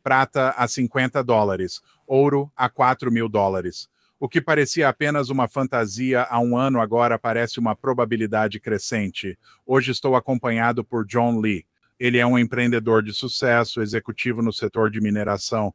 prata a $50, ouro a $4.000. O que parecia apenas uma fantasia há um ano agora parece uma probabilidade crescente. Hoje estou acompanhado por John Lee. Ele é um empreendedor de sucesso, executivo no setor de mineração.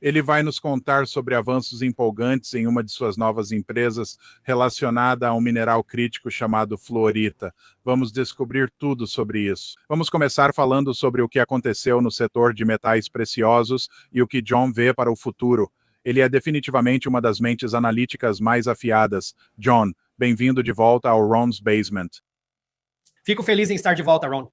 Ele vai nos contar sobre avanços empolgantes em uma de suas novas empresas relacionada a um mineral crítico chamado fluorita. Vamos descobrir tudo sobre isso. Vamos começar falando sobre o que aconteceu no setor de metais preciosos e o que John vê para o futuro. Ele é definitivamente uma das mentes analíticas mais afiadas. John, bem-vindo de volta ao Ron's Basement. Fico feliz em estar de volta, Ron.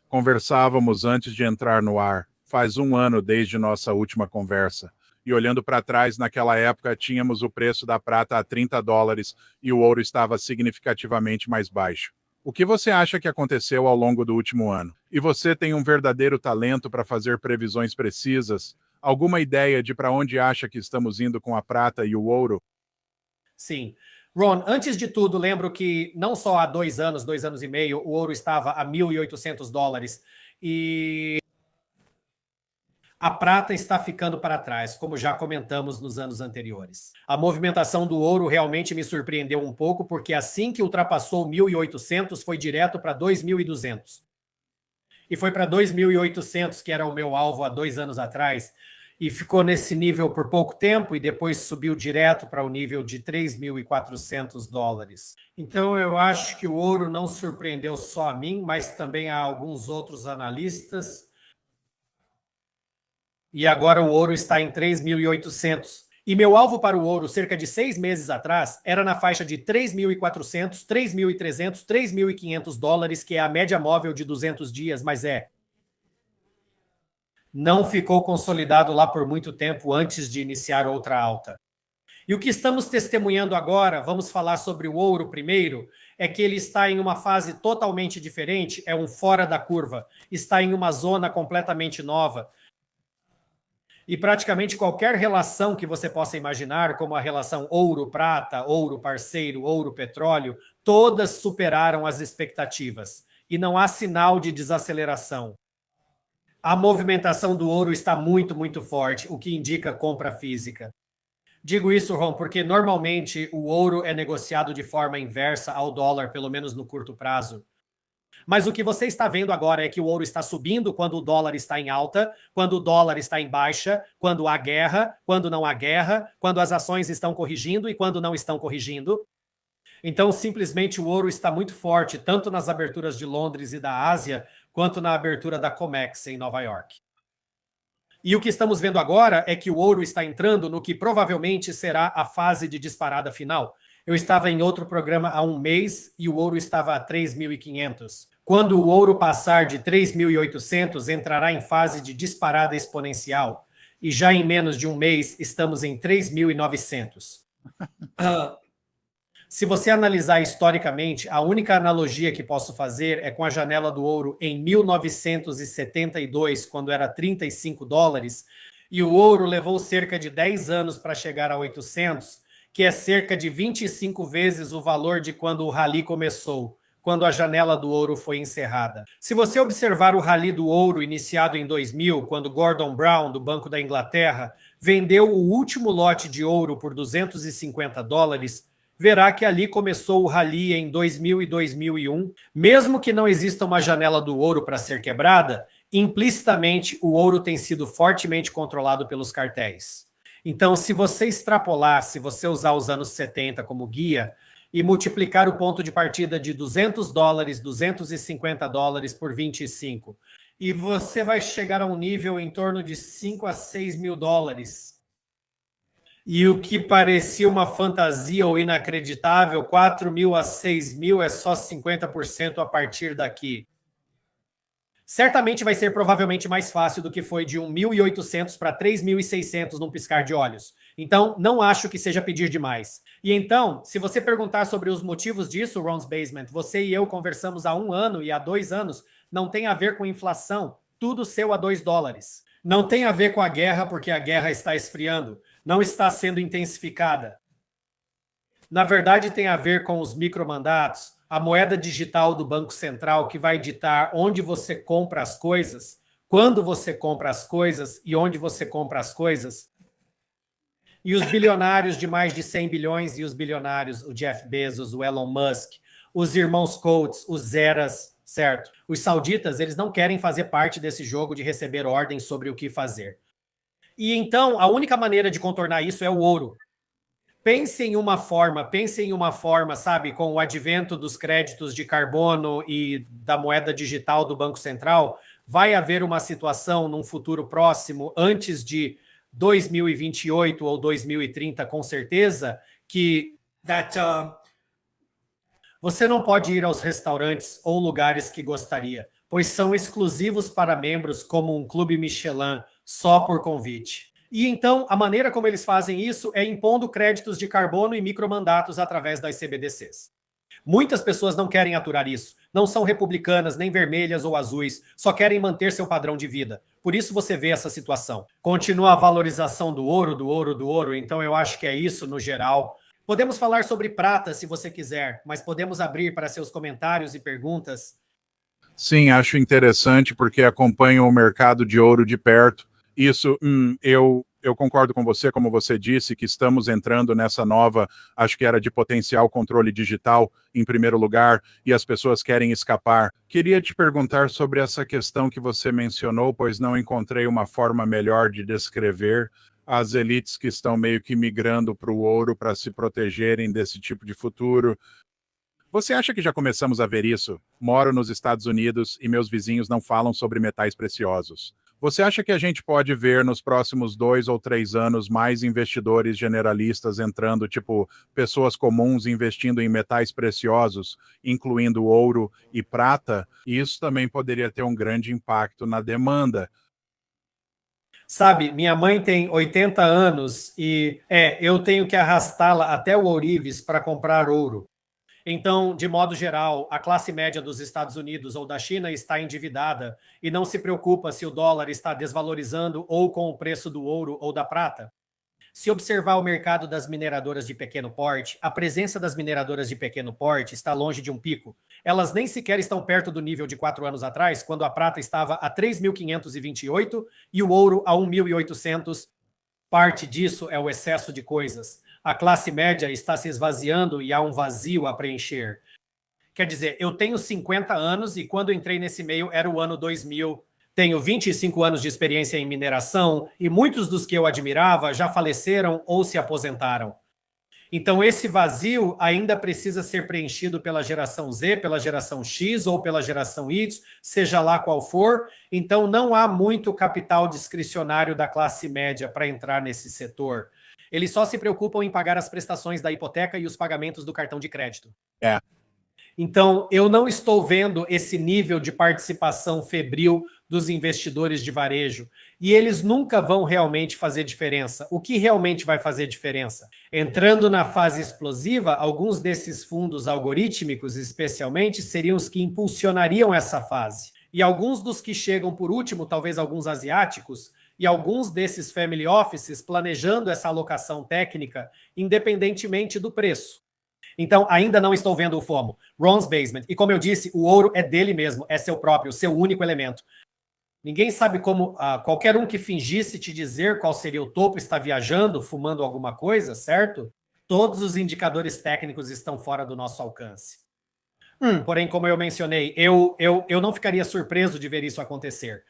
Conversávamos antes de entrar no ar. Faz um ano desde nossa última conversa. E olhando para trás, naquela época, tínhamos o preço da prata a $30 e o ouro estava significativamente mais baixo. O que você acha que aconteceu ao longo do último ano? E você tem um verdadeiro talento para fazer previsões precisas? Alguma ideia de para onde acha que estamos indo com a prata e o ouro? Sim. Ron, antes de tudo, lembro que não só há 2 anos e meio, o ouro estava a $1.800 e a prata está ficando para trás, como já comentamos nos anos anteriores. A movimentação do ouro realmente me surpreendeu um pouco, porque assim que ultrapassou 1.800, foi direto para 2.200. E foi para 2.800, que era o meu alvo há 2 anos atrás, e ficou nesse nível por pouco tempo e depois subiu direto para o nível de $3.400. Então eu acho que o ouro não surpreendeu só a mim, mas também a alguns outros analistas. E agora o ouro está em 3.800. E meu alvo para o ouro, cerca de 6 meses atrás, era na faixa de 3.400, 3.300, $3.500, que é a média móvel de 200 dias, mas não ficou consolidado lá por muito tempo antes de iniciar outra alta. E o que estamos testemunhando agora, vamos falar sobre o ouro primeiro, é que ele está em uma fase totalmente diferente, é um fora da curva, está em uma zona completamente nova. E praticamente qualquer relação que você possa imaginar, como a relação ouro-prata, ouro-parceiro, ouro-petróleo, todas superaram as expectativas. E não há sinal de desaceleração. A movimentação do ouro está muito, muito forte, o que indica compra física. Digo isso, Ron, porque normalmente o ouro é negociado de forma inversa ao dólar, pelo menos no curto prazo. Mas o que você está vendo agora é que o ouro está subindo quando o dólar está em alta, quando o dólar está em baixa, quando há guerra, quando não há guerra, quando as ações estão corrigindo e quando não estão corrigindo. Então, simplesmente, o ouro está muito forte, tanto nas aberturas de Londres e da Ásia, quanto na abertura da COMEX em Nova York. E o que estamos vendo agora é que o ouro está entrando no que provavelmente será a fase de disparada final. Eu estava em outro programa há um mês e o ouro estava a 3.500. Quando o ouro passar de 3.800, entrará em fase de disparada exponencial. E já em menos de um mês, estamos em 3.900. Se você analisar historicamente, a única analogia que posso fazer é com a janela do ouro em 1972, quando era $35, e o ouro levou cerca de 10 anos para chegar a 800, que é cerca de 25 vezes o valor de quando o rally começou, quando a janela do ouro foi encerrada. Se você observar o rally do ouro iniciado em 2000, quando Gordon Brown, do Banco da Inglaterra, vendeu o último lote de ouro por $250, verá que ali começou o rally em 2000 e 2001. Mesmo que não exista uma janela do ouro para ser quebrada, implicitamente o ouro tem sido fortemente controlado pelos cartéis. Então, se você extrapolar, se você usar os anos 70 como guia e multiplicar o ponto de partida de $200, $250 por 25, e você vai chegar a um nível em torno de 5 a 6 mil dólares. E o que parecia uma fantasia ou inacreditável, 4 mil a 6 mil, é só 50% a partir daqui. Certamente vai ser provavelmente mais fácil do que foi de 1.800 para 3.600 num piscar de olhos. Então, não acho que seja pedir demais. E então, se você perguntar sobre os motivos disso, Ron's Basement, você e eu conversamos há 1 ano e há 2 anos, não tem a ver com inflação, tudo seu a $2. Não tem a ver com a guerra, porque a guerra está esfriando, não está sendo intensificada. Na verdade, tem a ver com os micromandatos, a moeda digital do Banco Central que vai ditar onde você compra as coisas, quando você compra as coisas e onde você compra as coisas. E os bilionários de mais de 100 bilhões e os bilionários, o Jeff Bezos, o Elon Musk, os irmãos Coates, os Zeras, certo? Os sauditas, eles não querem fazer parte desse jogo de receber ordens sobre o que fazer. E então, a única maneira de contornar isso é o ouro. Pense em uma forma, sabe, com o advento dos créditos de carbono e da moeda digital do Banco Central, vai haver uma situação num futuro próximo, antes de 2028 ou 2030, com certeza, que você não pode ir aos restaurantes ou lugares que gostaria, pois são exclusivos para membros, como um clube Michelin, só por convite. E então, a maneira como eles fazem isso é impondo créditos de carbono e micromandatos através das CBDCs. Muitas pessoas não querem aturar isso. Não são republicanas, nem vermelhas ou azuis. Só querem manter seu padrão de vida. Por isso você vê essa situação. Continua a valorização do ouro, do ouro, do ouro. Então eu acho que é isso no geral. Podemos falar sobre prata se você quiser, mas podemos abrir para seus comentários e perguntas. Sim, acho interessante porque acompanho o mercado de ouro de perto. Isso, eu concordo com você, como você disse, que estamos entrando nessa nova, acho que era de potencial controle digital, em primeiro lugar, e as pessoas querem escapar. Queria te perguntar sobre essa questão que você mencionou, pois não encontrei uma forma melhor de descrever as elites que estão meio que migrando para o ouro para se protegerem desse tipo de futuro. Você acha que já começamos a ver isso? Moro nos Estados Unidos e meus vizinhos não falam sobre metais preciosos. Você acha que a gente pode ver nos próximos 2 ou 3 anos mais investidores generalistas entrando, tipo, pessoas comuns investindo em metais preciosos, incluindo ouro e prata? E isso também poderia ter um grande impacto na demanda. Sabe, minha mãe tem 80 anos e eu tenho que arrastá-la até o ourives para comprar ouro. Então, de modo geral, a classe média dos Estados Unidos ou da China está endividada e não se preocupa se o dólar está desvalorizando ou com o preço do ouro ou da prata. Se observar o mercado das mineradoras de pequeno porte, a presença das mineradoras de pequeno porte está longe de um pico. Elas nem sequer estão perto do nível de 4 anos atrás, quando a prata estava a 3.528 e o ouro a 1.800. Parte disso é o excesso de coisas. A classe média está se esvaziando e há um vazio a preencher. Quer dizer, eu tenho 50 anos e quando entrei nesse meio era o ano 2000. Tenho 25 anos de experiência em mineração e muitos dos que eu admirava já faleceram ou se aposentaram. Então esse vazio ainda precisa ser preenchido pela geração Z, pela geração X ou pela geração Y, seja lá qual for. Então não há muito capital discricionário da classe média para entrar nesse setor. Eles só se preocupam em pagar as prestações da hipoteca e os pagamentos do cartão de crédito. Então, eu não estou vendo esse nível de participação febril dos investidores de varejo. E eles nunca vão realmente fazer diferença. O que realmente vai fazer diferença? Entrando na fase explosiva, alguns desses fundos algorítmicos, especialmente, seriam os que impulsionariam essa fase. E alguns dos que chegam por último, talvez alguns asiáticos, e alguns desses family offices planejando essa alocação técnica, independentemente do preço. Então, ainda não estou vendo o FOMO. Ron's Basement. E como eu disse, o ouro é dele mesmo, é seu próprio, seu único elemento. Ninguém sabe como qualquer um que fingisse te dizer qual seria o topo está viajando, fumando alguma coisa, certo? Todos os indicadores técnicos estão fora do nosso alcance. Porém, como eu mencionei, eu não ficaria surpreso de ver isso acontecer.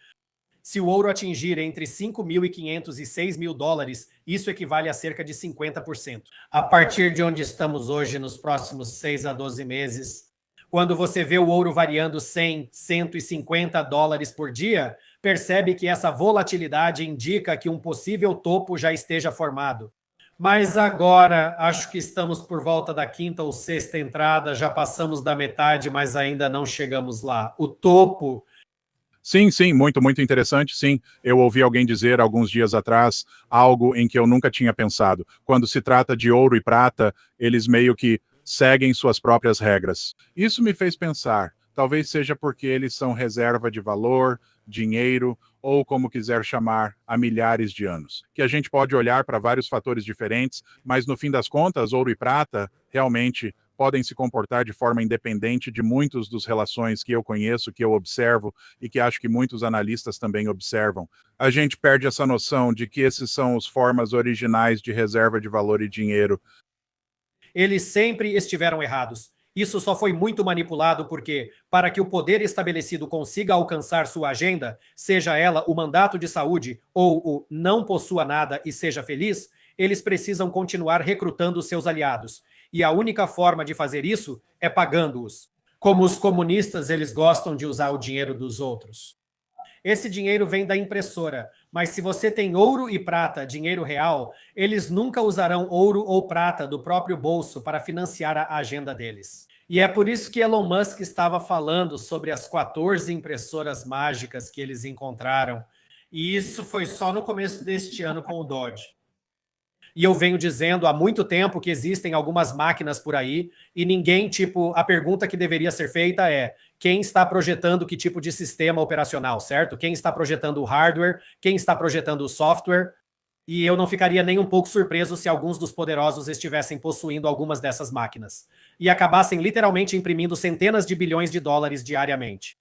Se o ouro atingir entre 5.500 e 6.000 dólares, isso equivale a cerca de 50%. A partir de onde estamos hoje, nos próximos 6 a 12 meses, quando você vê o ouro variando 100, 150 dólares por dia, percebe que essa volatilidade indica que um possível topo já esteja formado. Mas agora, acho que estamos por volta da 5ª ou 6ª entrada, já passamos da metade, mas ainda não chegamos lá. O topo... Sim, muito, muito interessante, sim. Eu ouvi alguém dizer alguns dias atrás algo em que eu nunca tinha pensado. Quando se trata de ouro e prata, eles meio que seguem suas próprias regras. Isso me fez pensar, talvez seja porque eles são reserva de valor, dinheiro, ou como quiser chamar, há milhares de anos. Que a gente pode olhar para vários fatores diferentes, mas no fim das contas, ouro e prata realmente podem se comportar de forma independente de muitas das relações que eu conheço, que eu observo e que acho que muitos analistas também observam. A gente perde essa noção de que esses são as formas originais de reserva de valor e dinheiro. Eles sempre estiveram errados. Isso só foi muito manipulado porque, para que o poder estabelecido consiga alcançar sua agenda, seja ela o mandato de saúde ou o não possua nada e seja feliz, eles precisam continuar recrutando seus aliados. E a única forma de fazer isso é pagando-os. Como os comunistas, eles gostam de usar o dinheiro dos outros. Esse dinheiro vem da impressora, mas se você tem ouro e prata, dinheiro real, eles nunca usarão ouro ou prata do próprio bolso para financiar a agenda deles. E é por isso que Elon Musk estava falando sobre as 14 impressoras mágicas que eles encontraram. E isso foi só no começo deste ano com o Doge. E eu venho dizendo há muito tempo que existem algumas máquinas por aí e ninguém, a pergunta que deveria ser feita é quem está projetando que tipo de sistema operacional, certo? Quem está projetando o hardware, quem está projetando o software? E eu não ficaria nem um pouco surpreso se alguns dos poderosos estivessem possuindo algumas dessas máquinas e acabassem literalmente imprimindo centenas de bilhões de dólares diariamente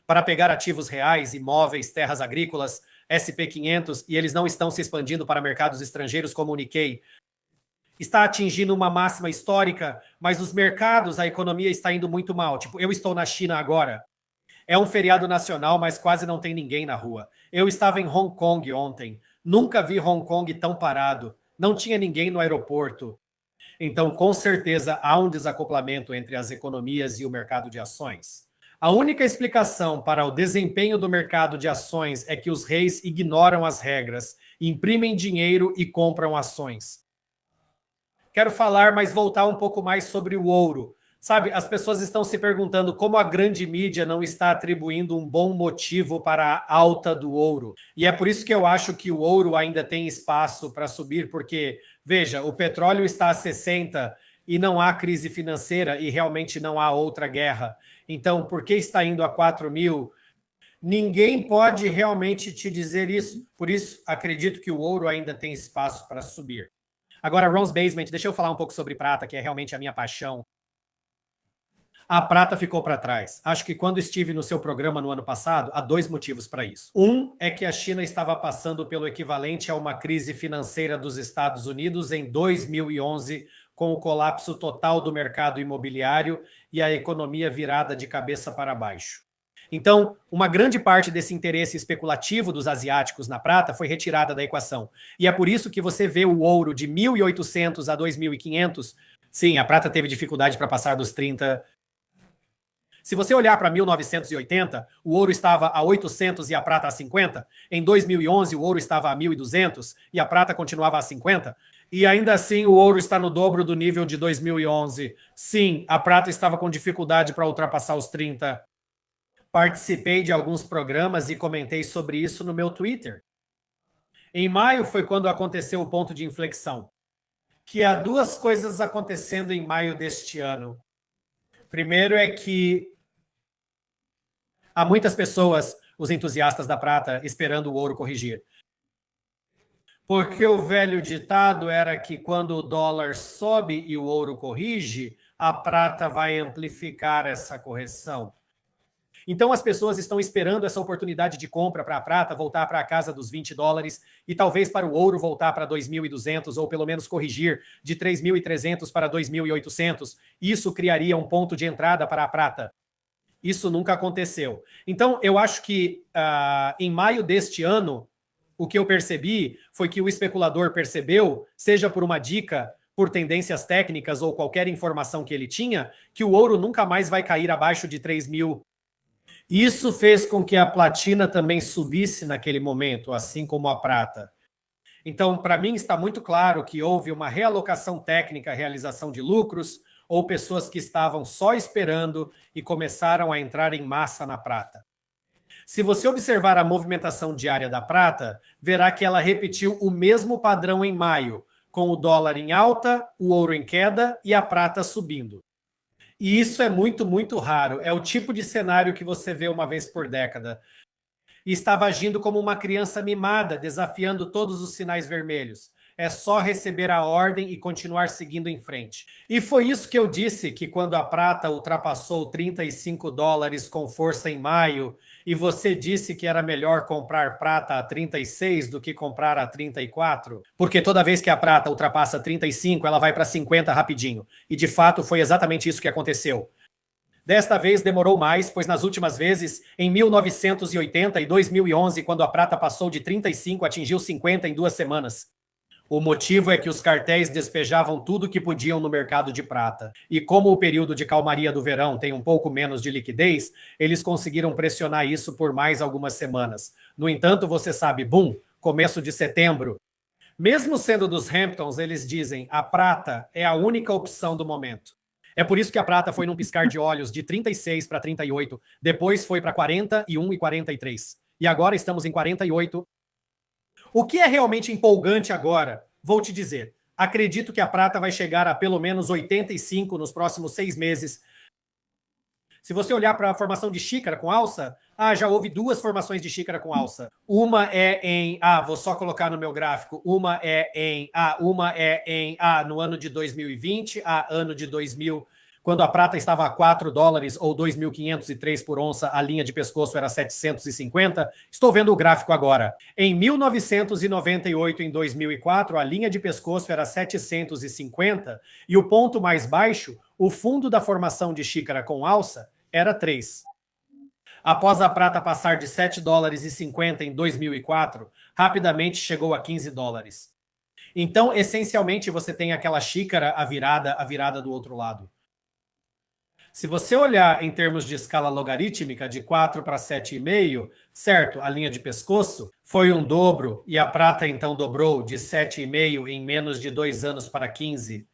para pegar ativos reais, imóveis, terras agrícolas, SP500, e eles não estão se expandindo para mercados estrangeiros como o Nikkei. Está atingindo uma máxima histórica, mas os mercados, a economia está indo muito mal. Eu estou na China agora. É um feriado nacional, mas quase não tem ninguém na rua. Eu estava em Hong Kong ontem. Nunca vi Hong Kong tão parado. Não tinha ninguém no aeroporto. Então, com certeza, há um desacoplamento entre as economias e o mercado de ações. A única explicação para o desempenho do mercado de ações é que os reis ignoram as regras, imprimem dinheiro e compram ações. Quero falar, mas voltar um pouco mais sobre o ouro. Sabe, as pessoas estão se perguntando como a grande mídia não está atribuindo um bom motivo para a alta do ouro. E é por isso que eu acho que o ouro ainda tem espaço para subir, porque, veja, o petróleo está a 60 e não há crise financeira e realmente não há outra guerra. Então, por que está indo a 4 mil? Ninguém pode realmente te dizer isso. Por isso, acredito que o ouro ainda tem espaço para subir. Agora, Ron's Basement, deixa eu falar um pouco sobre prata, que é realmente a minha paixão. A prata ficou para trás. Acho que quando estive no seu programa no ano passado, há 2 motivos para isso. Um é que a China estava passando pelo equivalente a uma crise financeira dos Estados Unidos em 2011, com o colapso total do mercado imobiliário e a economia virada de cabeça para baixo. Então, uma grande parte desse interesse especulativo dos asiáticos na prata foi retirada da equação. E é por isso que você vê o ouro de 1.800 a 2.500. Sim, a prata teve dificuldade para passar dos 30. Se você olhar para 1980, o ouro estava a 800 e a prata a 50. Em 2011, o ouro estava a 1.200 e a prata continuava a 50. E ainda assim, o ouro está no dobro do nível de 2011. Sim, a prata estava com dificuldade para ultrapassar os 30. Participei de alguns programas e comentei sobre isso no meu Twitter. Em maio foi quando aconteceu o ponto de inflexão. Que há 2 coisas acontecendo em maio deste ano. Primeiro é que há muitas pessoas, os entusiastas da prata, esperando o ouro corrigir. Porque o velho ditado era que quando o dólar sobe e o ouro corrige, a prata vai amplificar essa correção. Então as pessoas estão esperando essa oportunidade de compra para a prata voltar para a casa dos 20 dólares e talvez para o ouro voltar para 2.200 ou pelo menos corrigir de 3.300 para 2.800. Isso criaria um ponto de entrada para a prata. Isso nunca aconteceu. Então eu acho que em maio deste ano, o que eu percebi foi que o especulador percebeu, seja por uma dica, por tendências técnicas ou qualquer informação que ele tinha, que o ouro nunca mais vai cair abaixo de 3.000. Isso fez com que a platina também subisse naquele momento, assim como a prata. Então, para mim, está muito claro que houve uma realocação técnica, realização de lucros, ou pessoas que estavam só esperando e começaram a entrar em massa na prata. Se você observar a movimentação diária da prata, verá que ela repetiu o mesmo padrão em maio, com o dólar em alta, o ouro em queda e a prata subindo. E isso é muito, muito raro. É o tipo de cenário que você vê uma vez por década. E estava agindo como uma criança mimada, desafiando todos os sinais vermelhos. É só receber a ordem e continuar seguindo em frente. E foi isso que eu disse, que quando a prata ultrapassou $35 com força em maio, e você disse que era melhor comprar prata a 36 do que comprar a 34, porque toda vez que a prata ultrapassa 35, ela vai para 50 rapidinho. E de fato foi exatamente isso que aconteceu. Desta vez demorou mais, pois nas últimas vezes, em 1980 e 2011, quando a prata passou de 35, atingiu 50 em 2 semanas. O motivo é que os cartéis despejavam tudo que podiam no mercado de prata. E como o período de calmaria do verão tem um pouco menos de liquidez, eles conseguiram pressionar isso por mais algumas semanas. No entanto, você sabe, boom, começo de setembro. Mesmo sendo dos Hamptons, eles dizem, a prata é a única opção do momento. É por isso que a prata foi num piscar de olhos de 36 para 38, depois foi para 41 e 43. E agora estamos em 48. O que é realmente empolgante agora? Vou te dizer. Acredito que a prata vai chegar a pelo menos 85 nos próximos 6 meses. Se você olhar para a formação de xícara com alça, já houve 2 formações de xícara com alça. Uma é em, vou só colocar no meu gráfico, uma é em no ano de 2020, ano de 2000, quando a prata estava a $4 ou 2.503 por onça, a linha de pescoço era 750. Estou vendo o gráfico agora. Em 1998 e em 2004, a linha de pescoço era 750 e o ponto mais baixo, o fundo da formação de xícara com alça, era 3. Após a prata passar de $7,50 em 2004, rapidamente chegou a $15. Então, essencialmente, você tem aquela xícara a virada do outro lado. Se você olhar em termos de escala logarítmica, de 4 para 7,5, certo, a linha de pescoço foi um dobro, e a prata então dobrou de 7,5 em menos de 2 anos para 15.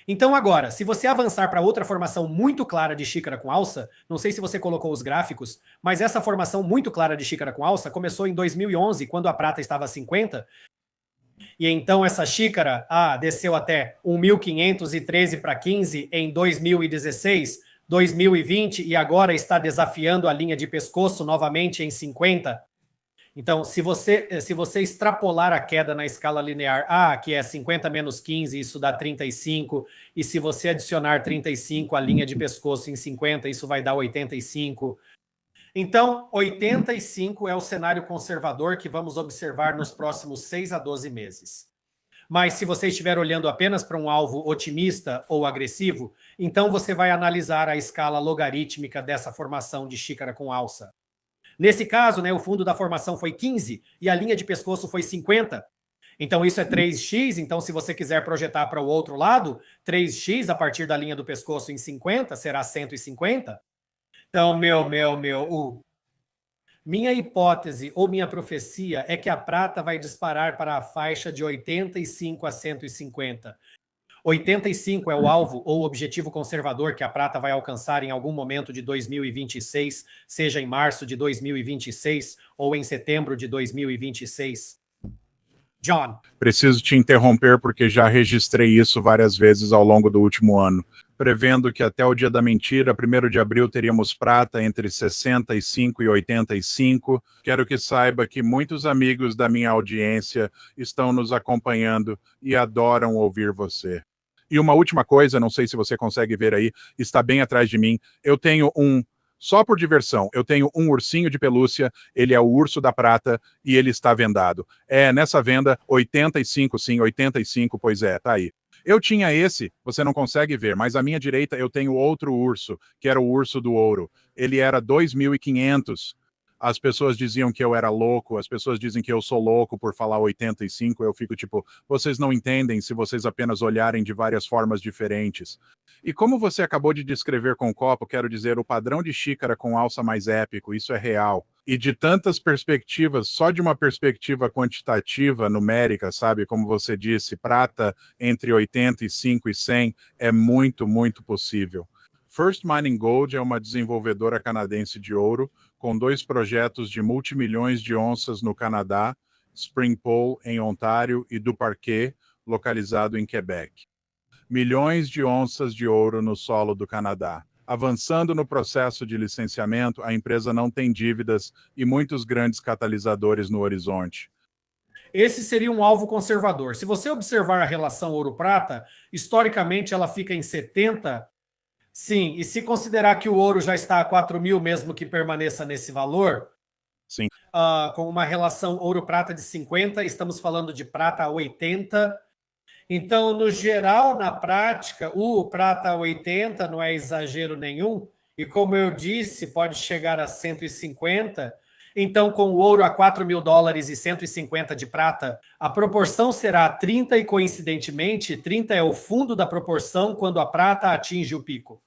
Então agora, se você avançar para outra formação muito clara de xícara com alça, não sei se você colocou os gráficos, mas essa formação muito clara de xícara com alça começou em 2011, quando a prata estava a 50, e então essa xícara desceu até 1.513 para 15 em 2016, 2020, e agora está desafiando a linha de pescoço novamente em 50. Então, se você extrapolar a queda na escala linear, que é 50 menos 15, isso dá 35, e se você adicionar 35 à linha de pescoço em 50, isso vai dar 85. Então, 85 é o cenário conservador que vamos observar nos próximos 6 a 12 meses. Mas se você estiver olhando apenas para um alvo otimista ou agressivo, então você vai analisar a escala logarítmica dessa formação de xícara com alça. Nesse caso, o fundo da formação foi 15 e a linha de pescoço foi 50. Então isso é 3x, então se você quiser projetar para o outro lado, 3x a partir da linha do pescoço em 50 será 150. Então, minha hipótese ou minha profecia é que a prata vai disparar para a faixa de 85 a 150. 85 é o alvo ou objetivo conservador que a prata vai alcançar em algum momento de 2026, seja em março de 2026 ou em setembro de 2026. John. Preciso te interromper porque já registrei isso várias vezes ao longo do último ano, prevendo que até o dia da mentira, 1º de abril, teríamos prata entre 65 e 85. Quero que saiba que muitos amigos da minha audiência estão nos acompanhando e adoram ouvir você. E uma última coisa, não sei se você consegue ver aí, está bem atrás de mim, eu tenho só por diversão, eu tenho um ursinho de pelúcia, ele é o urso da prata e ele está vendado. Nessa venda, 85, sim, 85, pois tá aí. Eu tinha esse, você não consegue ver, mas à minha direita eu tenho outro urso, que era o urso do ouro. Ele era 2.500. As pessoas diziam que eu era louco, as pessoas dizem que eu sou louco por falar 85, eu fico tipo, vocês não entendem se vocês apenas olharem de várias formas diferentes. E como você acabou de descrever com o copo, quero dizer, o padrão de xícara com alça mais épico, isso é real. E de tantas perspectivas, só de uma perspectiva quantitativa, numérica, sabe, como você disse, prata entre 85 e 100 é muito, muito possível. First Mining Gold é uma desenvolvedora canadense de ouro, com 2 projetos de multimilhões de onças no Canadá, Spring Pole, em Ontário, e Duparquet, localizado em Quebec. Milhões de onças de ouro no solo do Canadá. Avançando no processo de licenciamento, a empresa não tem dívidas e muitos grandes catalisadores no horizonte. esse seria um alvo conservador. Se você observar a relação ouro-prata, historicamente ela fica em 70. Sim, e se considerar que o ouro já está a 4 mil, mesmo que permaneça nesse valor, Sim. com uma relação ouro-prata de 50, estamos falando de prata a 80. Então, no geral, na prática, o prata a 80 não é exagero nenhum, e como eu disse, pode chegar a 150. Então, com o ouro a 4 mil dólares e 150 de prata, a proporção será 30 e, coincidentemente, 30 é o fundo da proporção quando a prata atinge o pico.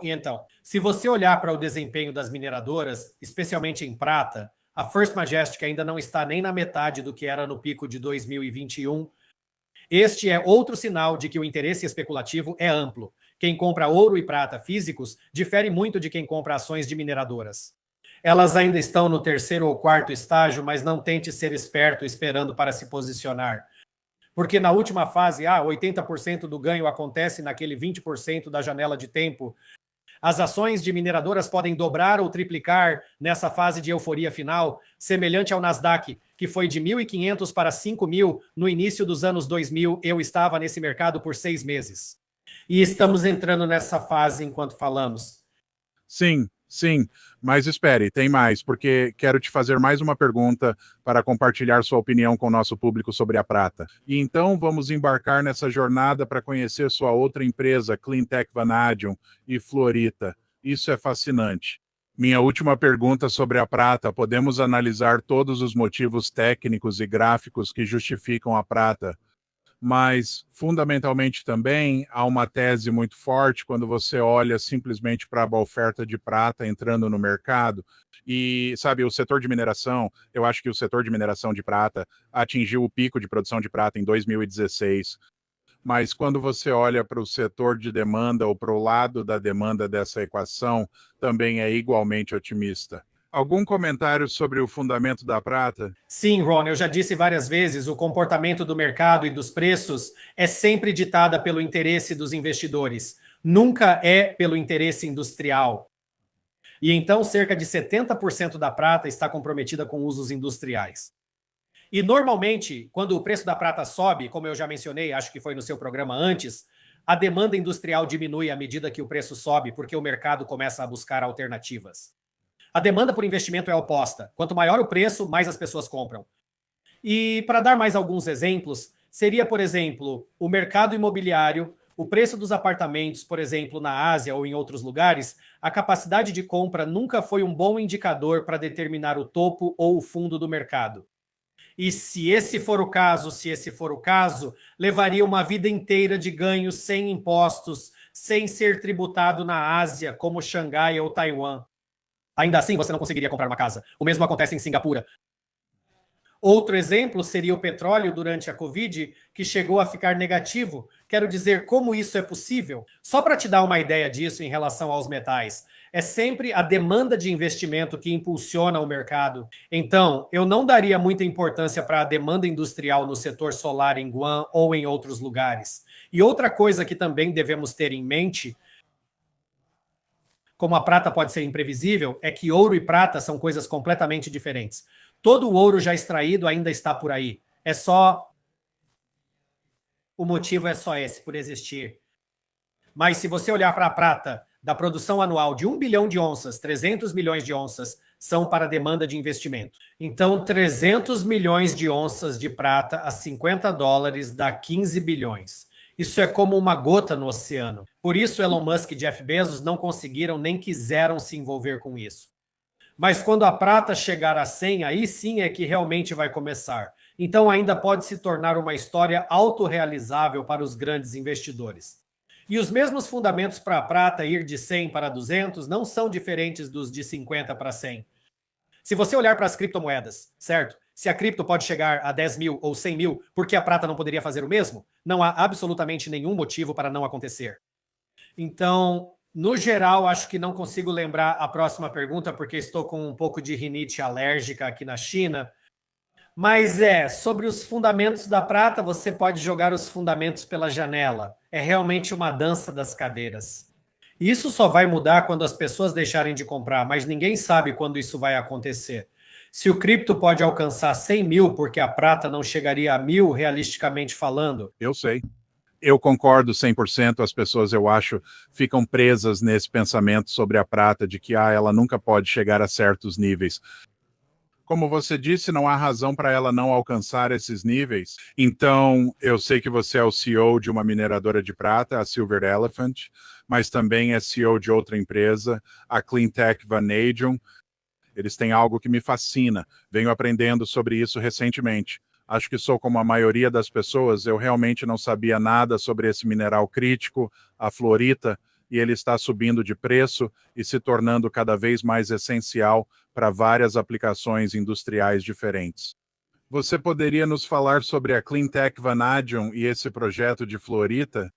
Então, se você olhar para o desempenho das mineradoras, especialmente em prata, a First Majestic ainda não está nem na metade do que era no pico de 2021. Este é outro sinal de que o interesse especulativo é amplo. Quem compra ouro e prata físicos difere muito de quem compra ações de mineradoras. Elas ainda estão no terceiro ou quarto estágio, mas não tente ser esperto esperando para se posicionar. Porque na última fase, 80% do ganho acontece naquele 20% da janela de tempo. As ações de mineradoras podem dobrar ou triplicar nessa fase de euforia final, semelhante ao Nasdaq, que foi de 1.500 para 5.000 no início dos anos 2000. Eu estava nesse mercado por 6 meses. E estamos entrando nessa fase enquanto falamos. Sim, sim, mas espere, tem mais, porque quero te fazer mais uma pergunta para compartilhar sua opinião com o nosso público sobre a prata. E então vamos embarcar nessa jornada para conhecer sua outra empresa, Cleantech Vanadium e Fluorita. Isso é fascinante. Minha última pergunta sobre a prata: podemos analisar todos os motivos técnicos e gráficos que justificam a prata, mas fundamentalmente também há uma tese muito forte quando você olha simplesmente para a oferta de prata entrando no mercado. E, sabe, o setor de mineração, eu acho que o setor de mineração de prata atingiu o pico de produção de prata em 2016. Mas quando você olha para o setor de demanda ou para o lado da demanda dessa equação, também é igualmente otimista. Algum comentário sobre o fundamento da prata? Sim, Ron, eu já disse várias vezes, o comportamento do mercado e dos preços é sempre ditada pelo interesse dos investidores, nunca é pelo interesse industrial. E então cerca de 70% da prata está comprometida com usos industriais. E normalmente, quando o preço da prata sobe, como eu já mencionei, acho que foi no seu programa antes, a demanda industrial diminui à medida que o preço sobe, porque o mercado começa a buscar alternativas. A demanda por investimento é oposta. Quanto maior o preço, mais as pessoas compram. E para dar mais alguns exemplos, seria, por exemplo, o mercado imobiliário, o preço dos apartamentos, por exemplo, na Ásia ou em outros lugares, a capacidade de compra nunca foi um bom indicador para determinar o topo ou o fundo do mercado. E se esse for o caso, levaria uma vida inteira de ganhos sem impostos, sem ser tributado na Ásia, como Xangai ou Taiwan. Ainda assim, você não conseguiria comprar uma casa. O mesmo acontece em Singapura. Outro exemplo seria o petróleo durante a Covid, que chegou a ficar negativo. Quero dizer, como isso é possível? Só para te dar uma ideia disso em relação aos metais, é sempre a demanda de investimento que impulsiona o mercado. Então, eu não daria muita importância para a demanda industrial no setor solar em Guam ou em outros lugares. E outra coisa que também devemos ter em mente, como a prata pode ser imprevisível, é que ouro e prata são coisas completamente diferentes. Todo o ouro já extraído ainda está por aí. O motivo é só esse, por existir. Mas se você olhar para a prata, da produção anual de 1 bilhão de onças, 300 milhões de onças são para demanda de investimento. Então, 300 milhões de onças de prata a 50 dólares dá 15 bilhões. Isso é como uma gota no oceano. Por isso, Elon Musk e Jeff Bezos não conseguiram nem quiseram se envolver com isso. Mas quando a prata chegar a 100, aí sim é que realmente vai começar. Então ainda pode se tornar uma história autorrealizável para os grandes investidores. E os mesmos fundamentos para a prata ir de 100 para 200 não são diferentes dos de 50 para 100. Se você olhar para as criptomoedas, certo? Se a cripto pode chegar a 10 mil ou 100 mil, por que a prata não poderia fazer o mesmo? Não há absolutamente nenhum motivo para não acontecer. Então, no geral, acho que não consigo lembrar a próxima pergunta, porque estou com um pouco de rinite alérgica aqui na China. Mas sobre os fundamentos da prata, você pode jogar os fundamentos pela janela. É realmente uma dança das cadeiras. Isso só vai mudar quando as pessoas deixarem de comprar, mas ninguém sabe quando isso vai acontecer. Se o cripto pode alcançar 100 mil, porque a prata não chegaria a 1.000, realisticamente falando? Eu sei. Eu concordo 100%. As pessoas, eu acho, ficam presas nesse pensamento sobre a prata, de que ela nunca pode chegar a certos níveis. Como você disse, não há razão para ela não alcançar esses níveis. Então, eu sei que você é o CEO de uma mineradora de prata, a Silver Elephant, mas também é CEO de outra empresa, a Cleantech Vanadium. Eles têm algo que me fascina. Venho aprendendo sobre isso recentemente. Acho que sou como a maioria das pessoas, eu realmente não sabia nada sobre esse mineral crítico, a fluorita, e ele está subindo de preço e se tornando cada vez mais essencial para várias aplicações industriais diferentes. Você poderia nos falar sobre a Cleantech Vanadium e esse projeto de fluorita?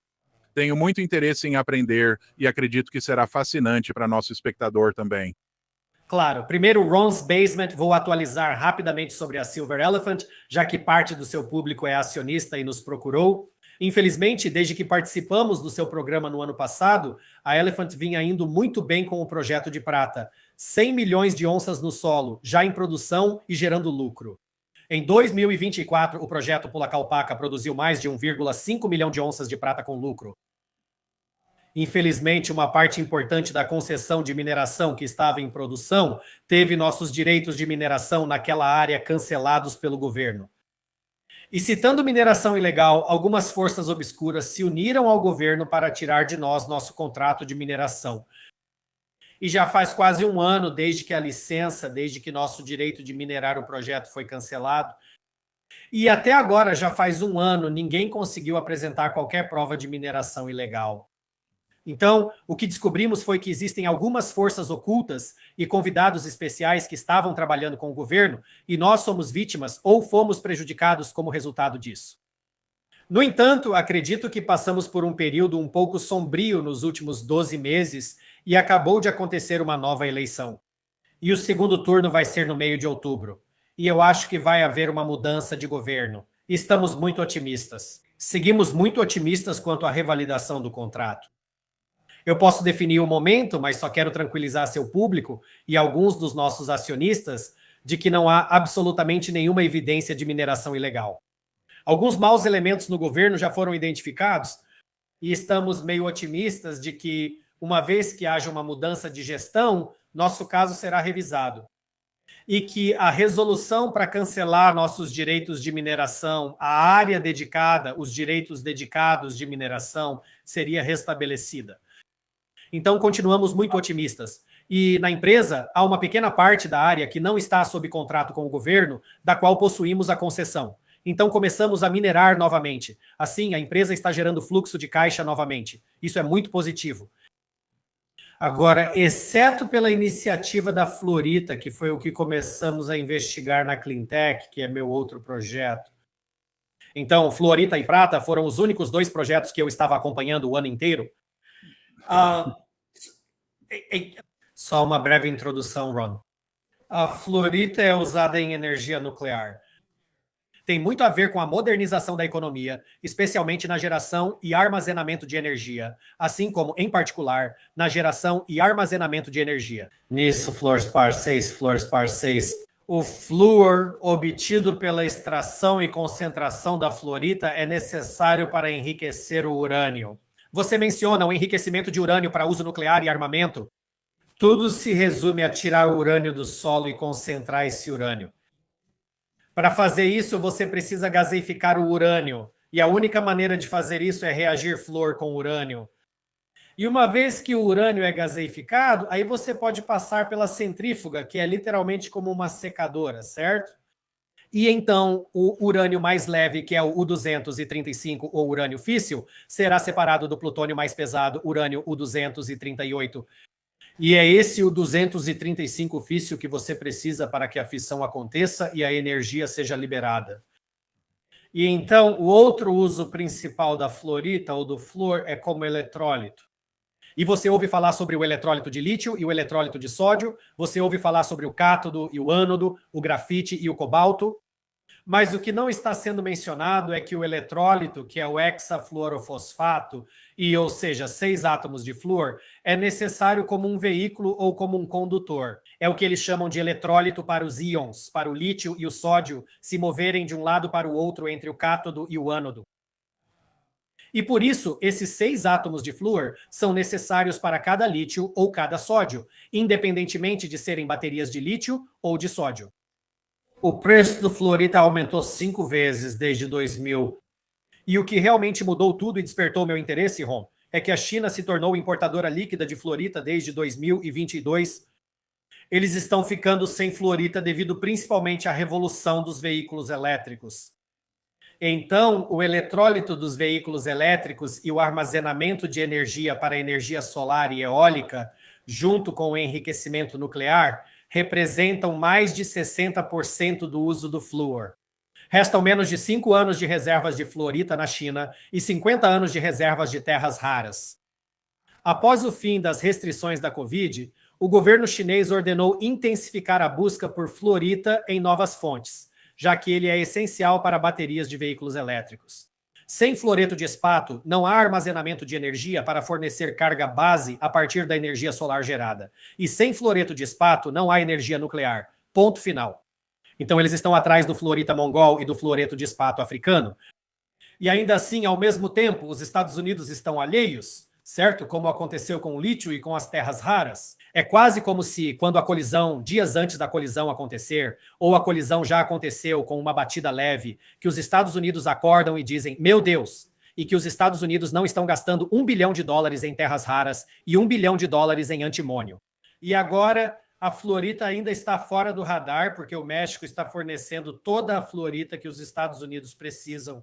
Tenho muito interesse em aprender e acredito que será fascinante para nosso espectador também. Claro, primeiro Ron's Basement, vou atualizar rapidamente sobre a Silver Elephant, já que parte do seu público é acionista e nos procurou. Infelizmente, desde que participamos do seu programa no ano passado, a Elephant vinha indo muito bem com o projeto de prata. 100 milhões de onças no solo, já em produção e gerando lucro. Em 2024, o projeto Pula Calpaca produziu mais de 1,5 milhão de onças de prata com lucro. Infelizmente, uma parte importante da concessão de mineração que estava em produção teve nossos direitos de mineração naquela área cancelados pelo governo. E citando mineração ilegal, algumas forças obscuras se uniram ao governo para tirar de nós nosso contrato de mineração. E já faz quase um ano desde que a licença, desde que nosso direito de minerar o projeto foi cancelado. E até agora, já faz um ano, ninguém conseguiu apresentar qualquer prova de mineração ilegal. Então, o que descobrimos foi que existem algumas forças ocultas e convidados especiais que estavam trabalhando com o governo e nós somos vítimas ou fomos prejudicados como resultado disso. No entanto, acredito que passamos por um período um pouco sombrio nos últimos 12 meses e acabou de acontecer uma nova eleição. E o segundo turno vai ser no meio de outubro. E eu acho que vai haver uma mudança de governo. Estamos muito otimistas. Seguimos muito otimistas quanto à revalidação do contrato. Eu posso definir o momento, mas só quero tranquilizar seu público e alguns dos nossos acionistas de que não há absolutamente nenhuma evidência de mineração ilegal. Alguns maus elementos no governo já foram identificados e estamos meio otimistas de que, uma vez que haja uma mudança de gestão, nosso caso será revisado. E que a resolução para cancelar nossos direitos de mineração, a área dedicada, os direitos dedicados de mineração, seria restabelecida. Então, continuamos muito otimistas. E na empresa, há uma pequena parte da área que não está sob contrato com o governo, da qual possuímos a concessão. Então, começamos a minerar novamente. Assim, a empresa está gerando fluxo de caixa novamente. Isso é muito positivo. Agora, exceto pela iniciativa da Fluorita, que foi o que começamos a investigar na Cleantech, que é meu outro projeto. Então, Fluorita e Prata foram os únicos 2 projetos que eu estava acompanhando o ano inteiro. Só uma breve introdução, Ron. A fluorita é usada em energia nuclear. Tem muito a ver com a modernização da economia, especialmente na geração e armazenamento de energia, assim como, em particular, na geração e armazenamento de energia. Nisso, Fluorspar 6, o flúor obtido pela extração e concentração da fluorita é necessário para enriquecer o urânio. Você menciona o enriquecimento de urânio para uso nuclear e armamento? Tudo se resume a tirar o urânio do solo e concentrar esse urânio. Para fazer isso, você precisa gaseificar o urânio. E a única maneira de fazer isso é reagir flúor com urânio. E uma vez que o urânio é gaseificado, aí você pode passar pela centrífuga, que é literalmente como uma secadora, certo? E então o urânio mais leve, que é o U-235 ou urânio físsil, será separado do plutônio mais pesado, urânio U-238. E é esse U-235 físsil que você precisa para que a fissão aconteça e a energia seja liberada. E então o outro uso principal da fluorita ou do flúor é como eletrólito. E você ouve falar sobre o eletrólito de lítio e o eletrólito de sódio, você ouve falar sobre o cátodo e o ânodo, o grafite e o cobalto, Mas o que não está sendo mencionado é que o eletrólito, que é o hexafluorofosfato, ou seja, 6 átomos de flúor, é necessário como um veículo ou como um condutor. É o que eles chamam de eletrólito para os íons, para o lítio e o sódio se moverem de um lado para o outro entre o cátodo e o ânodo. E por isso, esses 6 átomos de flúor são necessários para cada lítio ou cada sódio, independentemente de serem baterias de lítio ou de sódio. O preço do fluorita aumentou 5 vezes desde 2000. E o que realmente mudou tudo e despertou meu interesse, Ron, é que a China se tornou importadora líquida de fluorita desde 2022. Eles estão ficando sem fluorita devido principalmente à revolução dos veículos elétricos. Então, o eletrólito dos veículos elétricos e o armazenamento de energia para energia solar e eólica, junto com o enriquecimento nuclear, representam mais de 60% do uso do flúor. Restam menos de 5 anos de reservas de fluorita na China e 50 anos de reservas de terras raras. Após o fim das restrições da Covid, o governo chinês ordenou intensificar a busca por fluorita em novas fontes, já que ele é essencial para baterias de veículos elétricos. Sem fluoreto de espato, não há armazenamento de energia para fornecer carga base a partir da energia solar gerada. E sem fluoreto de espato, não há energia nuclear. Ponto final. Então, eles estão atrás do fluorita mongol e do fluoreto de espato africano. E ainda assim, ao mesmo tempo, os Estados Unidos estão alheios, certo? Como aconteceu com o lítio e com as terras raras. É quase como se, quando a colisão, dias antes da colisão acontecer, ou a colisão já aconteceu com uma batida leve, que os Estados Unidos acordam e dizem, meu Deus, e que os Estados Unidos não estão gastando $1 bilhão em terras raras e $1 bilhão em antimônio. E agora, a fluorita ainda está fora do radar, porque o México está fornecendo toda a fluorita que os Estados Unidos precisam.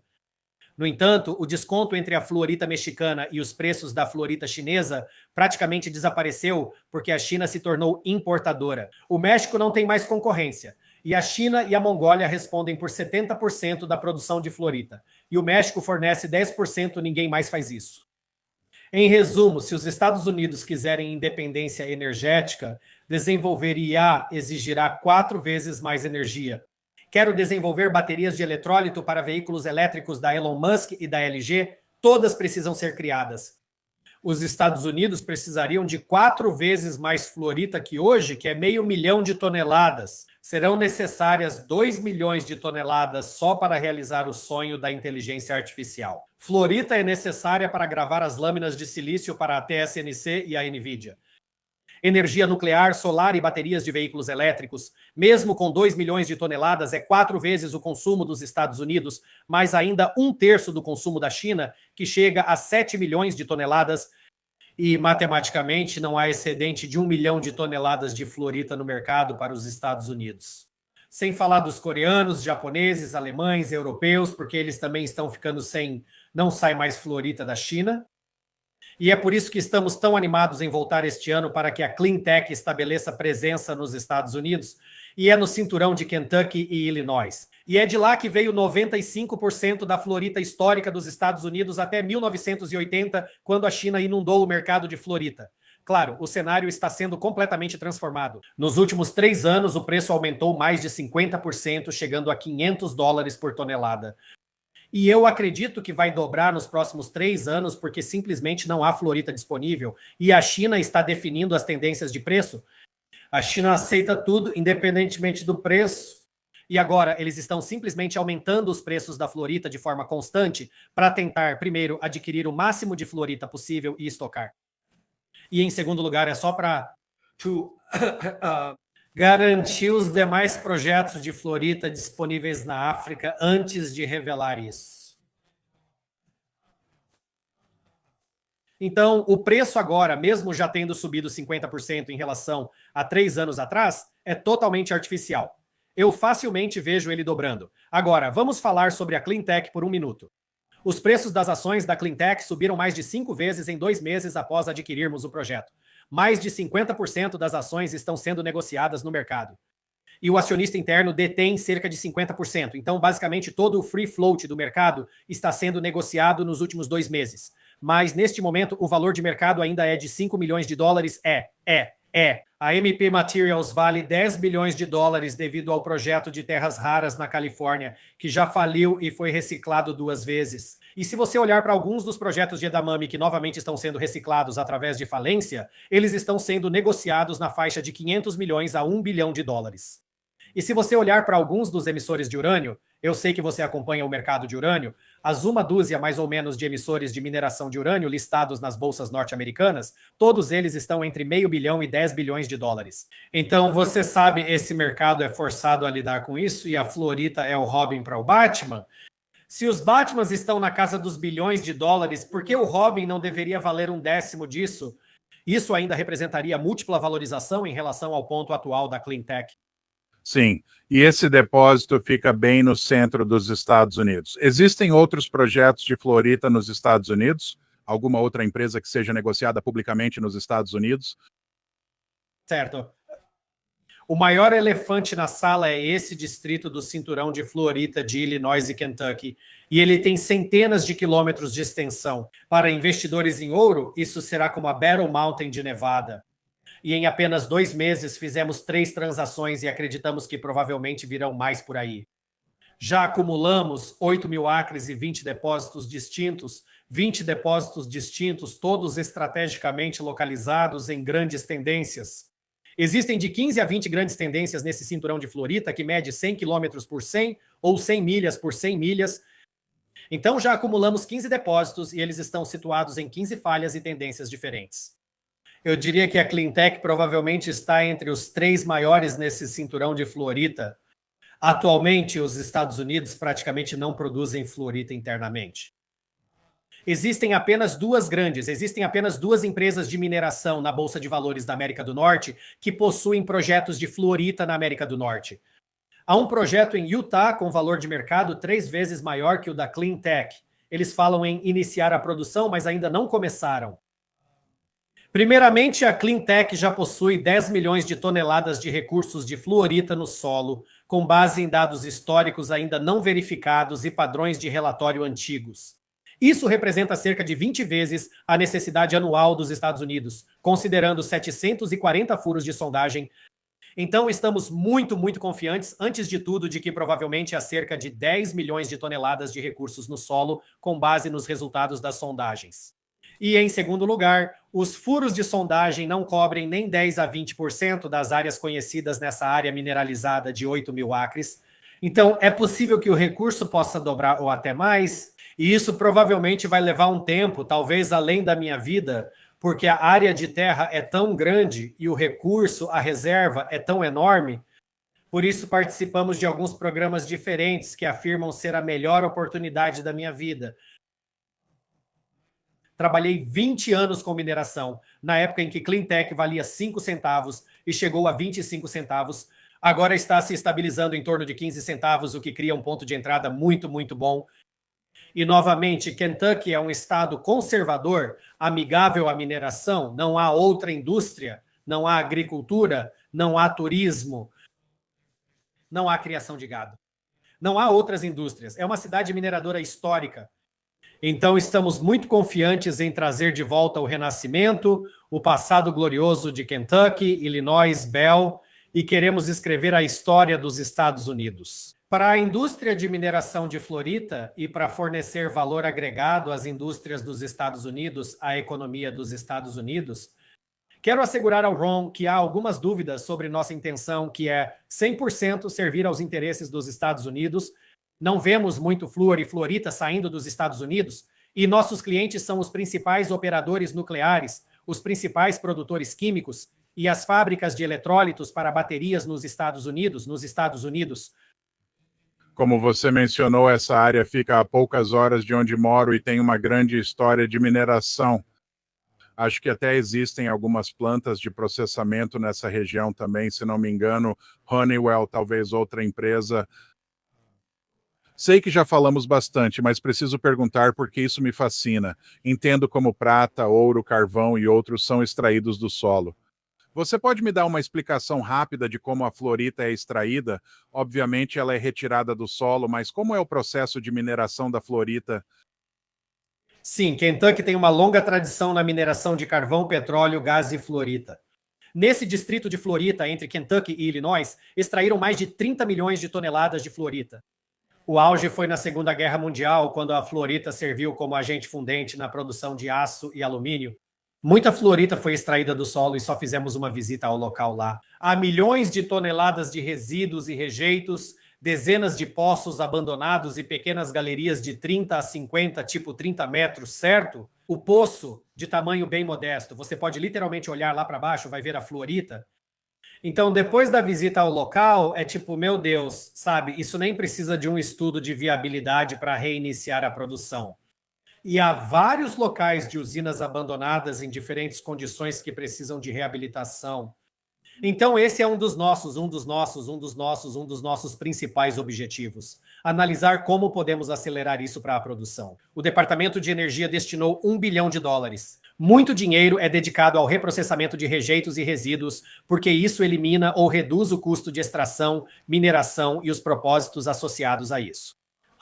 No entanto, o desconto entre a fluorita mexicana e os preços da fluorita chinesa praticamente desapareceu porque a China se tornou importadora. O México não tem mais concorrência. E a China e a Mongólia respondem por 70% da produção de fluorita. E o México fornece 10%, ninguém mais faz isso. Em resumo, se os Estados Unidos quiserem independência energética, desenvolver IA exigirá 4 vezes mais energia. Quero desenvolver baterias de eletrólito para veículos elétricos da Elon Musk e da LG, todas precisam ser criadas. Os Estados Unidos precisariam de 4 vezes mais fluorita que hoje, que é 500 mil toneladas. Serão necessárias 2 milhões de toneladas só para realizar o sonho da inteligência artificial. Fluorita é necessária para gravar as lâminas de silício para a TSMC e a NVIDIA. Energia nuclear, solar e baterias de veículos elétricos, mesmo com 2 milhões de toneladas, é 4 vezes o consumo dos Estados Unidos, mas ainda 1/3 do consumo da China, que chega a 7 milhões de toneladas, e matematicamente não há excedente de 1 milhão de toneladas de fluorita no mercado para os Estados Unidos. Sem falar dos coreanos, japoneses, alemães, europeus, porque eles também estão ficando sem, não sai mais fluorita da China. E é por isso que estamos tão animados em voltar este ano para que a Clean Tech estabeleça presença nos Estados Unidos, e é no cinturão de Kentucky e Illinois. E é de lá que veio 95% da fluorita histórica dos Estados Unidos até 1980, quando a China inundou o mercado de fluorita. Claro, o cenário está sendo completamente transformado. Nos últimos 3 anos, o preço aumentou mais de 50%, chegando a $500 por tonelada. E eu acredito que vai dobrar nos próximos 3 anos, porque simplesmente não há fluorita disponível. E a China está definindo as tendências de preço. A China aceita tudo, independentemente do preço. E agora eles estão simplesmente aumentando os preços da fluorita de forma constante para tentar, primeiro, adquirir o máximo de fluorita possível e estocar. E em segundo lugar, é só para garantir os demais projetos de fluorita disponíveis na África antes de revelar isso. Então, o preço agora, mesmo já tendo subido 50% em relação a 3 anos atrás, é totalmente artificial. Eu facilmente vejo ele dobrando. Agora, vamos falar sobre a Clean Tech por 1 minuto. Os preços das ações da Clean Tech subiram mais de 5 vezes em 2 meses após adquirirmos o projeto. Mais de 50% das ações estão sendo negociadas no mercado. E o acionista interno detém cerca de 50%. Então, basicamente, todo o free float do mercado está sendo negociado nos últimos 2 meses. Mas, neste momento, o valor de mercado ainda é de $5 milhões. A MP Materials vale 10 bilhões de dólares devido ao projeto de terras raras na Califórnia, que já faliu e foi reciclado 2 vezes. E se você olhar para alguns dos projetos de Edamame que novamente estão sendo reciclados através de falência, eles estão sendo negociados na faixa de 500 milhões a 1 bilhão de dólares. E se você olhar para alguns dos emissores de urânio, eu sei que você acompanha o mercado de urânio, as uma dúzia mais ou menos de emissores de mineração de urânio listados nas bolsas norte-americanas, todos eles estão entre meio bilhão e 10 bilhões de dólares. Então, você sabe, esse mercado é forçado a lidar com isso e a Fluorita é o Robin para o Batman. Se os Batmans estão na casa dos bilhões de dólares, por que o Robin não deveria valer 1/10 disso? Isso ainda representaria múltipla valorização em relação ao ponto atual da Cleantech. Sim, e esse depósito fica bem no centro dos Estados Unidos. Existem outros projetos de fluorita nos Estados Unidos? Alguma outra empresa que seja negociada publicamente nos Estados Unidos? Certo. O maior elefante na sala é esse distrito do cinturão de fluorita de Illinois e Kentucky, e ele tem centenas de quilômetros de extensão. Para investidores em ouro, isso será como a Battle Mountain de Nevada. E em apenas 2 meses fizemos 3 transações e acreditamos que provavelmente virão mais por aí. Já acumulamos 8 mil acres e 20 depósitos distintos, 20 depósitos distintos, todos estrategicamente localizados em grandes tendências. Existem de 15 a 20 grandes tendências nesse cinturão de fluorita, que mede 100 km por 100 ou 100 milhas por 100 milhas. Então já acumulamos 15 depósitos e eles estão situados em 15 falhas e tendências diferentes. Eu diria que a Cleantech provavelmente está entre os 3 maiores nesse cinturão de fluorita. Atualmente, os Estados Unidos praticamente não produzem fluorita internamente. Existem apenas 2 empresas de mineração na Bolsa de Valores da América do Norte que possuem projetos de fluorita na América do Norte. Há um projeto em Utah com valor de mercado 3 vezes maior que o da Cleantech. Eles falam em iniciar a produção, mas ainda não começaram. Primeiramente, a Cleantech já possui 10 milhões de toneladas de recursos de fluorita no solo, com base em dados históricos ainda não verificados e padrões de relatório antigos. Isso representa cerca de 20 vezes a necessidade anual dos Estados Unidos, considerando 740 furos de sondagem. Então, estamos muito confiantes, antes de tudo, de que provavelmente há cerca de 10 milhões de toneladas de recursos no solo, com base nos resultados das sondagens. E, em segundo lugar, os furos de sondagem não cobrem nem 10 a 20% das áreas conhecidas nessa área mineralizada de 8 mil acres. Então, é possível que o recurso possa dobrar ou até mais, e isso provavelmente vai levar um tempo, talvez além da minha vida, porque a área de terra é tão grande e o recurso, a reserva, é tão enorme. Por isso, participamos de alguns programas diferentes que afirmam ser a melhor oportunidade da minha vida. Trabalhei 20 anos com mineração, na época em que Cleantech valia 5 centavos e chegou a 25 centavos. Agora está se estabilizando em torno de 15 centavos, o que cria um ponto de entrada muito bom. E, novamente, Kentucky é um estado conservador, amigável à mineração, não há outra indústria, não há agricultura, não há turismo, não há criação de gado. Não há outras indústrias. É uma cidade mineradora histórica. Então, estamos muito confiantes em trazer de volta o renascimento, o passado glorioso de Kentucky, Illinois, Bell, e queremos escrever a história dos Estados Unidos. Para a indústria de mineração de fluorita e para fornecer valor agregado às indústrias dos Estados Unidos, à economia dos Estados Unidos, quero assegurar ao Ron que há algumas dúvidas sobre nossa intenção, que é 100% servir aos interesses dos Estados Unidos. Não vemos muito flúor e fluorita saindo dos Estados Unidos, e nossos clientes são os principais operadores nucleares, os principais produtores químicos e as fábricas de eletrólitos para baterias nos Estados Unidos. Como você mencionou, essa área fica a poucas horas de onde moro e tem uma grande história de mineração. Acho que até existem algumas plantas de processamento nessa região também, se não me engano, Honeywell, talvez outra empresa. Sei que já falamos bastante, mas preciso perguntar porque isso me fascina. Entendo como prata, ouro, carvão e outros são extraídos do solo. Você pode me dar uma explicação rápida de como a fluorita é extraída? Obviamente ela é retirada do solo, mas como é o processo de mineração da fluorita? Sim, Kentucky tem uma longa tradição na mineração de carvão, petróleo, gás e fluorita. Nesse distrito de fluorita, entre Kentucky e Illinois, extraíram mais de 30 milhões de toneladas de fluorita. O auge foi na Segunda Guerra Mundial, quando a fluorita serviu como agente fundente na produção de aço e alumínio. Muita fluorita foi extraída do solo e só fizemos uma visita ao local lá. Há milhões de toneladas de resíduos e rejeitos, dezenas de poços abandonados e pequenas galerias de 30 a 50, tipo 30 metros, certo? O poço, de tamanho bem modesto, você pode literalmente olhar lá para baixo, vai ver a fluorita. Então, depois da visita ao local, é tipo, meu Deus, sabe? Isso nem precisa de um estudo de viabilidade para reiniciar a produção. E há vários locais de usinas abandonadas em diferentes condições que precisam de reabilitação. Então, esse é um dos nossos principais objetivos. Analisar como podemos acelerar isso para a produção. O Departamento de Energia destinou US$1 bilhão. Muito dinheiro é dedicado ao reprocessamento de rejeitos e resíduos, porque isso elimina ou reduz o custo de extração, mineração e os propósitos associados a isso.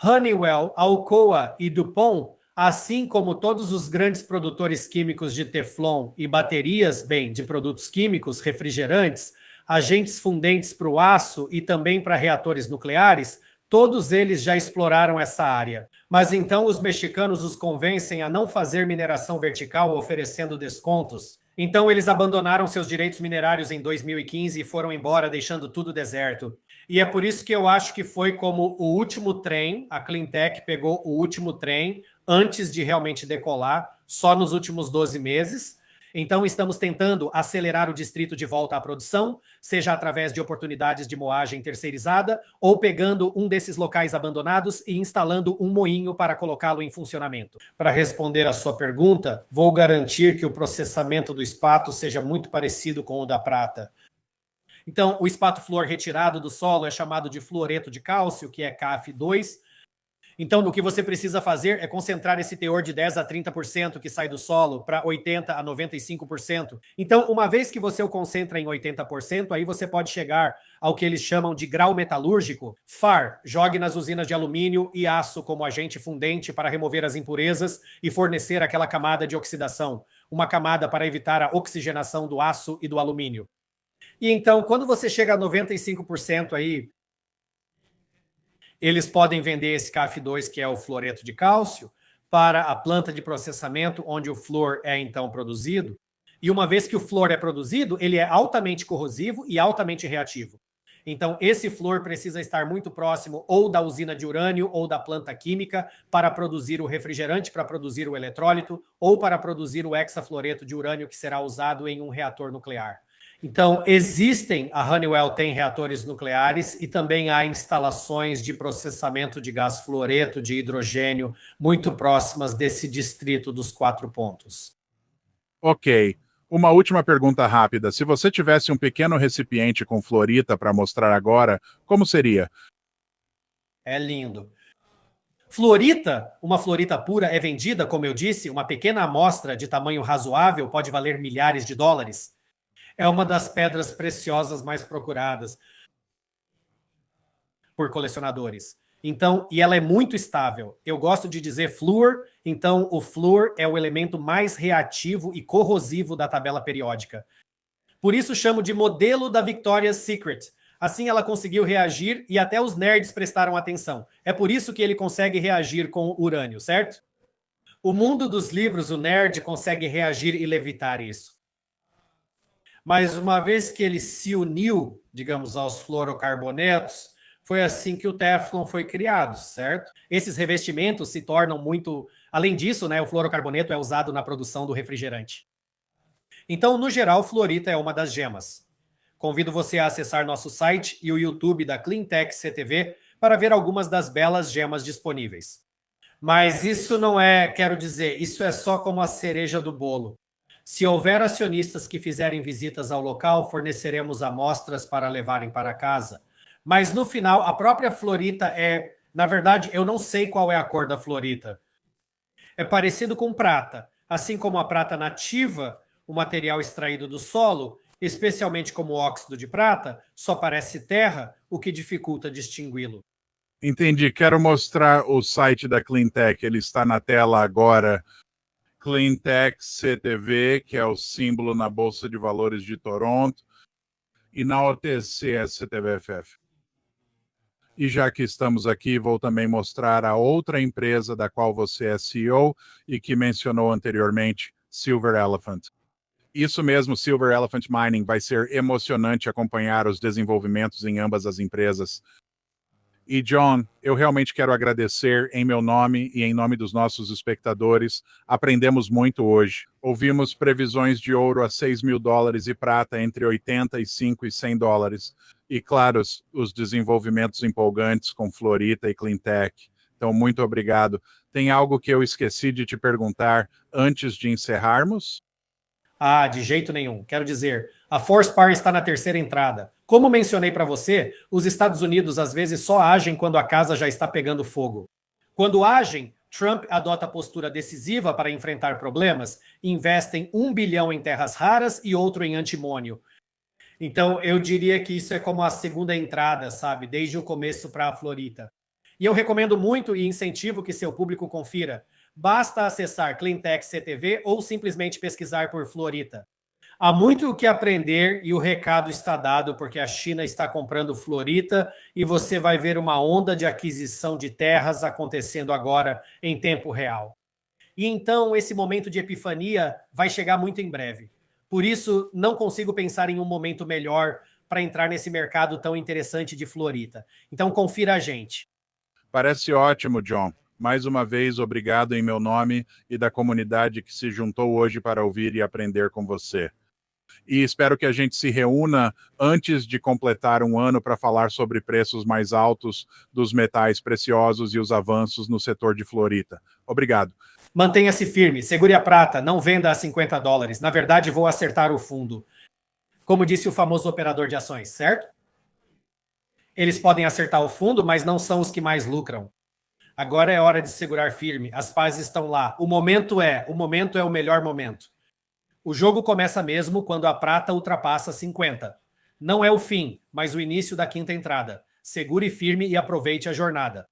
Honeywell, Alcoa e DuPont, assim como todos os grandes produtores químicos de Teflon e baterias, de produtos químicos, refrigerantes, agentes fundentes para o aço e também para reatores nucleares, todos eles já exploraram essa área. Mas então os mexicanos os convencem a não fazer mineração vertical oferecendo descontos. Então eles abandonaram seus direitos minerários em 2015 e foram embora, deixando tudo deserto. E é por isso que eu acho que foi como o último trem, a Cleantech pegou o último trem antes de realmente decolar, só nos últimos 12 meses. Então, estamos tentando acelerar o distrito de volta à produção, seja através de oportunidades de moagem terceirizada ou pegando um desses locais abandonados e instalando um moinho para colocá-lo em funcionamento. Para responder à sua pergunta, vou garantir que o processamento do espato seja muito parecido com o da prata. Então, o espato flúor retirado do solo é chamado de fluoreto de cálcio, que é CaF2. Então, o que você precisa fazer é concentrar esse teor de 10 a 30% que sai do solo para 80 a 95%. Então, uma vez que você o concentra em 80%, aí você pode chegar ao que eles chamam de grau metalúrgico. FAR, jogue nas usinas de alumínio e aço como agente fundente para remover as impurezas e fornecer aquela camada de oxidação, uma camada para evitar a oxigenação do aço e do alumínio. E então, quando você chega a 95% aí, eles podem vender esse CaF2, que é o fluoreto de cálcio, para a planta de processamento, onde o flúor é então produzido. E uma vez que o flúor é produzido, ele é altamente corrosivo e altamente reativo. Então, esse flúor precisa estar muito próximo ou da usina de urânio ou da planta química para produzir o refrigerante, para produzir o eletrólito, ou para produzir o hexafluoreto de urânio que será usado em um reator nuclear. Então, a Honeywell tem reatores nucleares e também há instalações de processamento de gás fluoreto, de hidrogênio, muito próximas desse distrito dos 4 pontos. Ok. Uma última pergunta rápida. Se você tivesse um pequeno recipiente com fluorita para mostrar agora, como seria? É lindo. Fluorita, uma fluorita pura, é vendida, como eu disse, uma pequena amostra de tamanho razoável pode valer milhares de dólares. É uma das pedras preciosas mais procuradas por colecionadores. Então, e ela é muito estável. Eu gosto de dizer flúor, então o flúor é o elemento mais reativo e corrosivo da tabela periódica. Por isso chamo de modelo da Victoria's Secret. Assim ela conseguiu reagir e até os nerds prestaram atenção. É por isso que ele consegue reagir com urânio, certo? O mundo dos livros, o nerd consegue reagir e levitar isso. Mas uma vez que ele se uniu, digamos, aos fluorocarbonetos, foi assim que o Teflon foi criado, certo? Esses revestimentos se tornam muito... Além disso, o fluorocarboneto é usado na produção do refrigerante. Então, no geral, fluorita é uma das gemas. Convido você a acessar nosso site e o YouTube da Cleantech CTV para ver algumas das belas gemas disponíveis. Mas isso não é, quero dizer, isso é só como a cereja do bolo. Se houver acionistas que fizerem visitas ao local, forneceremos amostras para levarem para casa. Mas no final, a própria fluorita é... Na verdade, eu não sei qual é a cor da fluorita. É parecido com prata. Assim como a prata nativa, o material extraído do solo, especialmente como óxido de prata, só parece terra, o que dificulta distingui-lo. Entendi. Quero mostrar o site da Cleantech. Ele está na tela agora. Cleantech CTV, que é o símbolo na Bolsa de Valores de Toronto, e na OTC STVFF. E já que estamos aqui, vou também mostrar a outra empresa da qual você é CEO e que mencionou anteriormente, Silver Elephant. Isso mesmo, Silver Elephant Mining. Vai ser emocionante acompanhar os desenvolvimentos em ambas as empresas. E John, eu realmente quero agradecer em meu nome e em nome dos nossos espectadores. Aprendemos muito hoje. Ouvimos previsões de ouro a $6.000 e prata entre 85 e 100 dólares. E claro, os desenvolvimentos empolgantes com Florita e Cleantech. Então, muito obrigado. Tem algo que eu esqueci de te perguntar antes de encerrarmos? Ah, de jeito nenhum. Quero dizer, a Force Power está na terceira entrada. Como mencionei para você, os Estados Unidos às vezes só agem quando a casa já está pegando fogo. Quando agem, Trump adota postura decisiva para enfrentar problemas, investem 1 bilhão em terras raras e outro em antimônio. Então, eu diria que isso é como a segunda entrada, sabe? Desde o começo para a Florita. E eu recomendo muito e incentivo que seu público confira. Basta acessar Cleantech CTV ou simplesmente pesquisar por Florita. Há muito o que aprender e o recado está dado porque a China está comprando Florita e você vai ver uma onda de aquisição de terras acontecendo agora em tempo real. E então esse momento de epifania vai chegar muito em breve. Por isso, não consigo pensar em um momento melhor para entrar nesse mercado tão interessante de Florita. Então confira a gente. Parece ótimo, John. Mais uma vez, obrigado em meu nome e da comunidade que se juntou hoje para ouvir e aprender com você. E espero que a gente se reúna antes de completar um ano para falar sobre preços mais altos dos metais preciosos e os avanços no setor de Florita. Obrigado. Mantenha-se firme, segure a prata, não venda a 50 dólares. Na verdade, vou acertar o fundo. Como disse o famoso operador de ações, certo? Eles podem acertar o fundo, mas não são os que mais lucram. Agora é hora de segurar firme. As pazes estão lá. O momento é o melhor momento. O jogo começa mesmo quando a prata ultrapassa 50. Não é o fim, mas o início da quinta entrada. Segure firme e aproveite a jornada.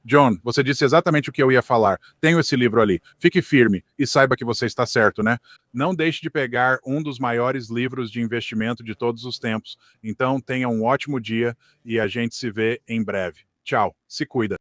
John, você disse exatamente o que eu ia falar. Tenho esse livro ali. Fique firme e saiba que você está certo, né? Não deixe de pegar um dos maiores livros de investimento de todos os tempos. Então, tenha um ótimo dia e a gente se vê em breve. Tchau. Se cuida.